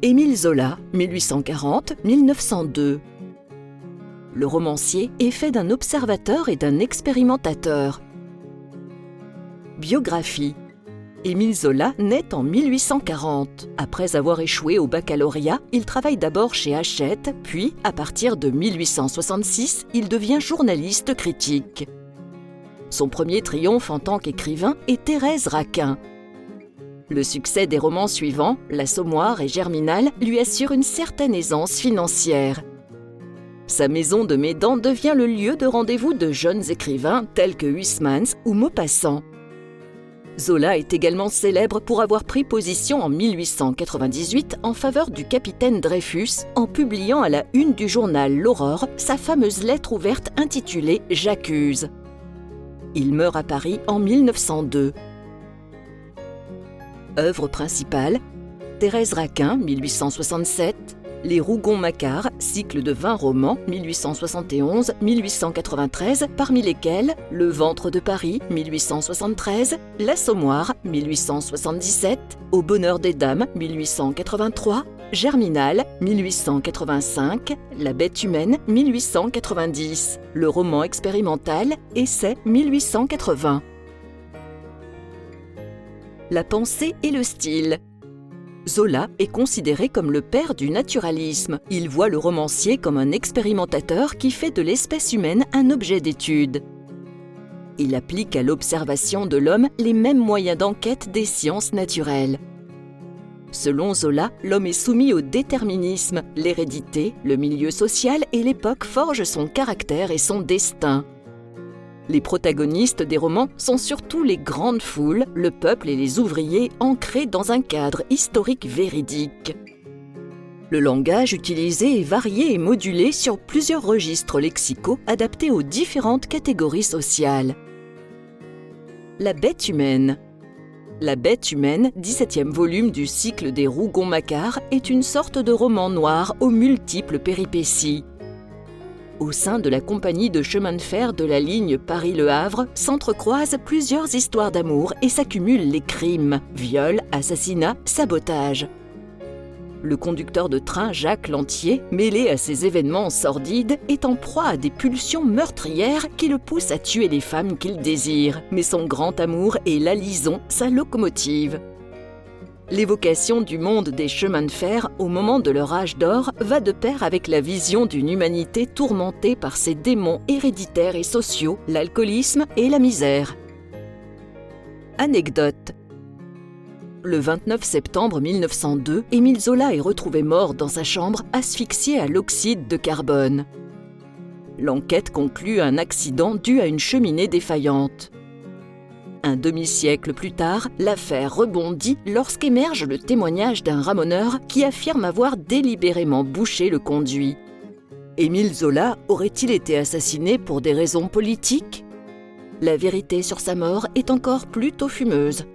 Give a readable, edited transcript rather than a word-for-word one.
Émile Zola, 1840-1902. Le romancier est fait d'un observateur et d'un expérimentateur. Biographie. Émile Zola naît en 1840. Après avoir échoué au baccalauréat, il travaille d'abord chez Hachette, puis, à partir de 1866, il devient journaliste critique. Son premier triomphe en tant qu'écrivain est Thérèse Raquin. Le succès des romans suivants, L'Assommoir et Germinal, lui assure une certaine aisance financière. Sa maison de Médan devient le lieu de rendez-vous de jeunes écrivains tels que Huysmans ou Maupassant. Zola est également célèbre pour avoir pris position en 1898 en faveur du capitaine Dreyfus en publiant à la une du journal L'Aurore sa fameuse lettre ouverte intitulée « J'accuse ». Il meurt à Paris en 1902. Œuvre principale, Thérèse Raquin, 1867, Les Rougon-Macquart, cycle de 20 romans, 1871-1893, parmi lesquels Le Ventre de Paris, 1873, L'Assommoir, 1877, Au bonheur des dames, 1883, Germinal, 1885, La bête humaine, 1890, le roman expérimental, Essai, 1880. La pensée et le style. Zola est considéré comme le père du naturalisme. Il voit le romancier comme un expérimentateur qui fait de l'espèce humaine un objet d'étude. Il applique à l'observation de l'homme les mêmes moyens d'enquête des sciences naturelles. Selon Zola, l'homme est soumis au déterminisme. L'hérédité, le milieu social et l'époque forgent son caractère et son destin. Les protagonistes des romans sont surtout les grandes foules, le peuple et les ouvriers ancrés dans un cadre historique véridique. Le langage utilisé est varié et modulé sur plusieurs registres lexicaux adaptés aux différentes catégories sociales. La bête humaine. La bête humaine, 17e volume du cycle des Rougon-Macquart, est une sorte de roman noir aux multiples péripéties. Au sein de la compagnie de chemin de fer de la ligne Paris-Le Havre s'entrecroisent plusieurs histoires d'amour et s'accumulent les crimes, viols, assassinats, sabotages. Le conducteur de train Jacques Lantier, mêlé à ces événements sordides, est en proie à des pulsions meurtrières qui le poussent à tuer les femmes qu'il désire. Mais son grand amour est l'Alison, sa locomotive. L'évocation du monde des chemins de fer au moment de leur âge d'or va de pair avec la vision d'une humanité tourmentée par ses démons héréditaires et sociaux, l'alcoolisme et la misère. Anecdote. Le 29 septembre 1902, Émile Zola est retrouvé mort dans sa chambre, asphyxié à l'oxyde de carbone. L'enquête conclut un accident dû à une cheminée défaillante. Un demi-siècle plus tard, l'affaire rebondit lorsqu'émerge le témoignage d'un ramoneur qui affirme avoir délibérément bouché le conduit. Émile Zola aurait-il été assassiné pour des raisons politiques ? La vérité sur sa mort est encore plutôt fumeuse.